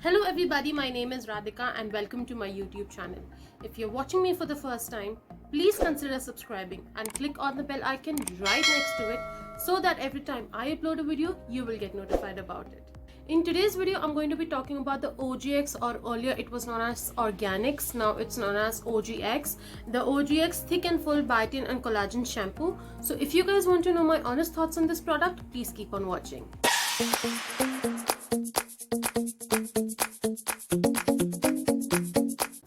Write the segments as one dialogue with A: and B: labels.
A: Hello everybody, my name is Radhika and welcome to my YouTube channel. If you're watching me for the first time, please consider subscribing and click on the bell icon right next to it so that every time I upload a video, you will get notified about it. In today's video, I'm going to be talking about the OGX, or earlier it was known as Organics, now it's known as OGX. The OGX Thick and Full Biotin and Collagen Shampoo. So if you guys want to know my honest thoughts on this product, please keep on watching.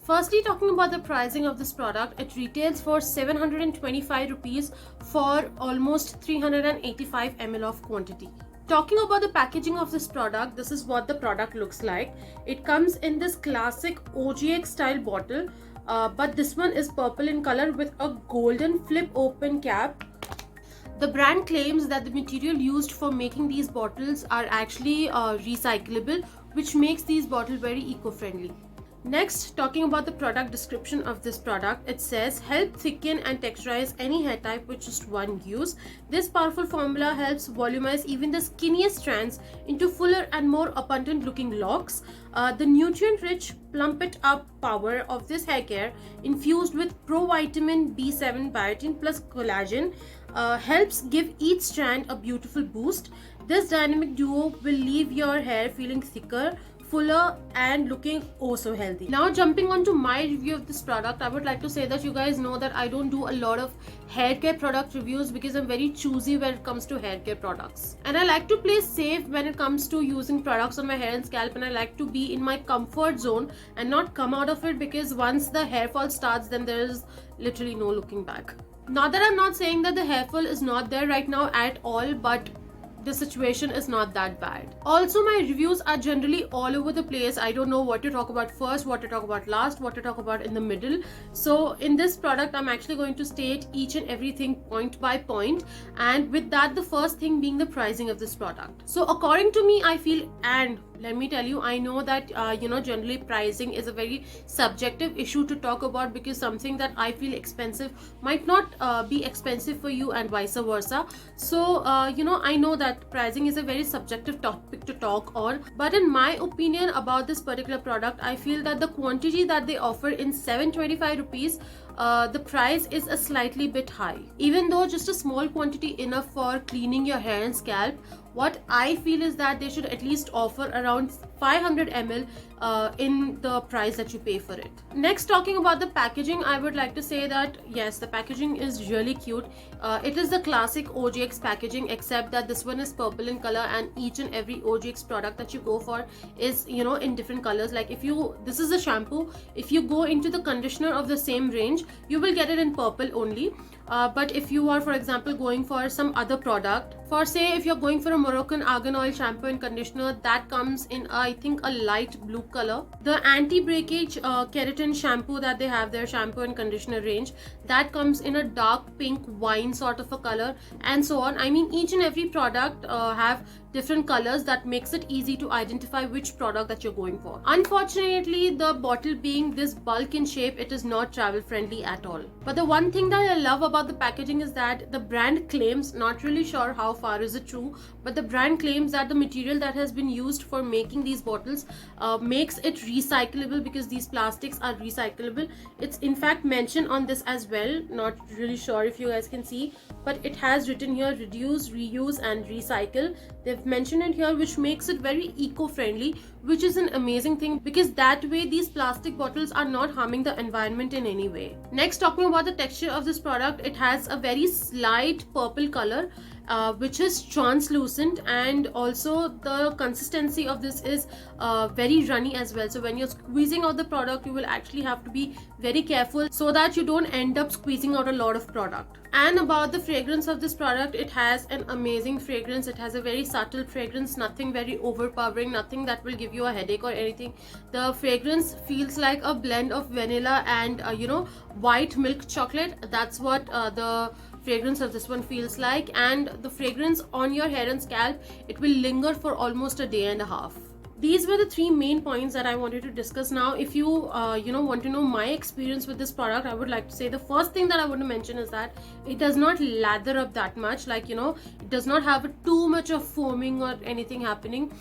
A: Firstly, talking about the pricing of this product, it retails for 725 rupees for almost 385 ml of quantity. Talking about the packaging of this product, this is what the product looks like. It comes in this classic OGX style bottle, but this one is purple in color with a golden flip open cap. The brand claims that the material used for making these bottles are actually recyclable, which makes these bottles very eco-friendly. Next, talking about the product description of this product, it says help thicken and texturize any hair type with just one use. This powerful formula helps volumize even the skinniest strands into fuller and more abundant looking locks. The nutrient rich plump it up power of this hair care infused with provitamin B7 biotin plus collagen helps give each strand a beautiful boost. This dynamic duo will leave your hair feeling thicker, fuller and looking oh so healthy. Now jumping on to my review of this product, I would like to say that you guys know that I don't do a lot of hair care product reviews because I'm very choosy when it comes to hair care products. And I like to play safe when it comes to using products on my hair and scalp, and I like to be in my comfort zone and not come out of it, because once the hair fall starts, then there is literally no looking back. Not that I'm not saying that the hair fall is not there right now at all, but the situation is not that bad. Also, my reviews are generally all over the place. I don't know what to talk about first, what to talk about last, what to talk about in the middle. So in this product, I'm actually going to state each and everything point by point, and with that, the first thing being the pricing of this product. So according to me, I feel, and let me tell you, I know that generally pricing is a very subjective issue to talk about, because something that I feel expensive might not be expensive for you and vice versa. So I know that pricing is a very subjective topic to talk on, but in my opinion about this particular product, I feel that the quantity that they offer in 725 rupees, the price is a slightly bit high. Even though just a small quantity enough for cleaning your hair and scalp, what I feel is that they should at least offer around 500 ml in the price that you pay for it. Next, talking about the packaging, I would like to say that yes, the packaging is really cute. It is the classic OGX packaging, except that this one is purple in color, and each and every OGX product that you go for is in different colors. Like this is a shampoo, if you go into the conditioner of the same range, you will get it in purple only. But if you are, for example, going for some other product, for say if you're going for a Moroccan argan oil shampoo and conditioner, that comes in I think a light blue color. The anti-breakage keratin shampoo that they have, their shampoo and conditioner range, that comes in a dark pink wine sort of a color, and so on. I mean, each and every product have different colors that makes it easy to identify which product that you're going for. Unfortunately, the bottle being this bulk in shape, it is not travel friendly at all. But the one thing that I love about the packaging is that the brand claims, not really sure how far is it true, but the brand claims that the material that has been used for making these bottles makes it recyclable, because these plastics are recyclable. It's in fact mentioned on this as well, not really sure if you guys can see, but it has written here reduce, reuse and recycle. They've mentioned it here, which makes it very eco-friendly, which is an amazing thing, because that way these plastic bottles are not harming the environment in any way. Next, talking about the texture of this product, it has a very slight purple color, which is translucent, and also the consistency of this is very runny as well. So when you're squeezing out the product, you will actually have to be very careful so that you don't end up squeezing out a lot of product. And about the fragrance of this product, it has an amazing fragrance. It has a very subtle fragrance, nothing very overpowering, nothing that will give you a headache or anything. The fragrance feels like a blend of vanilla and white milk chocolate. That's what the fragrance of this one feels like, and the fragrance on your hair and scalp, it will linger for almost a day and a half. These were the three main points that I wanted to discuss. Now if you want to know my experience with this product, I would like to say the first thing that I want to mention is that it does not lather up that much. Like, it does not have too much of foaming or anything happening,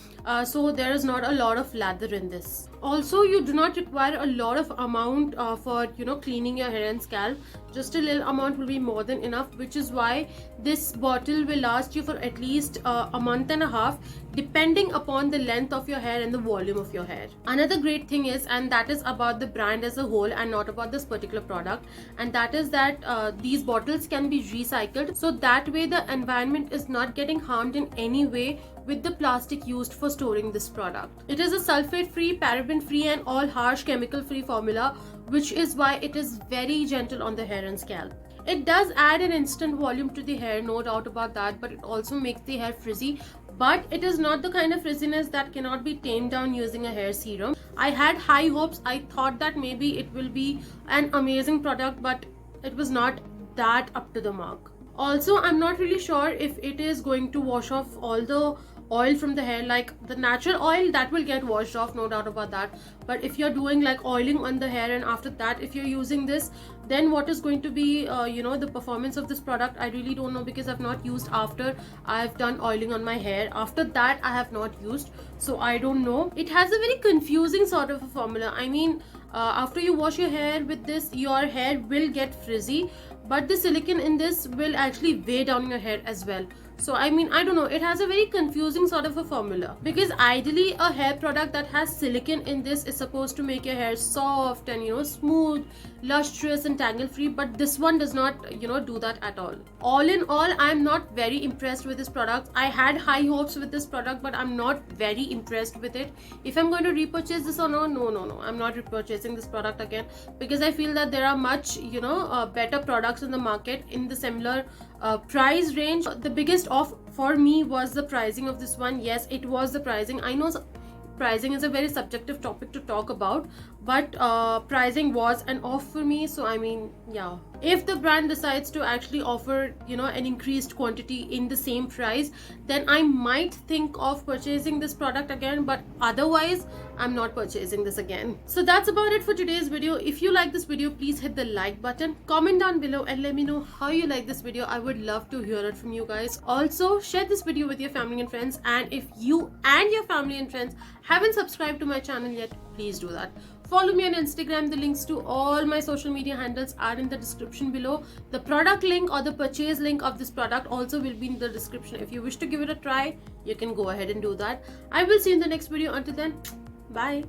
A: so there is not a lot of lather in this. Also, you do not require a lot of amount for cleaning your hair and scalp. Just a little amount will be more than enough, which is why this bottle will last you for at least a month and a half, depending upon the length of your hair and the volume of your hair. Another great thing is, and that is about the brand as a whole and not about this particular product, and that is that these bottles can be recycled, so that way the environment is not getting harmed in any way with the plastic used for storing this product. It is a sulfate free, paraben free and all harsh chemical free formula, which is why it is very gentle on the hair and scalp. It does add an instant volume to the hair, no doubt about that, but it also makes the hair frizzy. But it is not the kind of frizziness that cannot be tamed down using a hair serum. I had high hopes. I thought that maybe it will be an amazing product, but it was not that up to the mark. Also, I'm not really sure if it is going to wash off all the oil from the hair. Like the natural oil, that will get washed off, no doubt about that. But if you're doing like oiling on the hair and after that if you're using this, then what is going to be the performance of this product, I really don't know, because I've not used after I've done oiling on my hair. After that I have not used, so I don't know. It has a very confusing sort of a formula. I mean, after you wash your hair with this, your hair will get frizzy, but the silicone in this will actually weigh down your hair as well. So I mean, I don't know, it has a very confusing sort of a formula, because ideally a hair product that has silicone in this is supposed to make your hair soft and smooth, lustrous and tangle free, but this one does not do that at all. All in all, I'm not very impressed with this product. I had high hopes with this product, but I'm not very impressed with it. If I'm going to repurchase this or no, I'm not repurchasing this product again, because I feel that there are much better products in the market in the similar price range. The biggest off for me was the pricing of this one. Yes, it was the pricing. I know pricing is a very subjective topic to talk about, but pricing was an off for me. So I mean, yeah, if the brand decides to actually offer an increased quantity in the same price, then I might think of purchasing this product again, but otherwise I'm not purchasing this again. So that's about it for today's video. If you like this video, please hit the like button, comment down below and let me know how you like this video. I would love to hear it from you guys. Also, share this video with your family and friends, and if you and your family and friends haven't subscribed to my channel yet, please do that. Follow me on Instagram. The links to all my social media handles are in the description below. The product link or the purchase link of this product also will be in the description. If you wish to give it a try, you can go ahead and do that. I will see you in the next video. Until then, bye.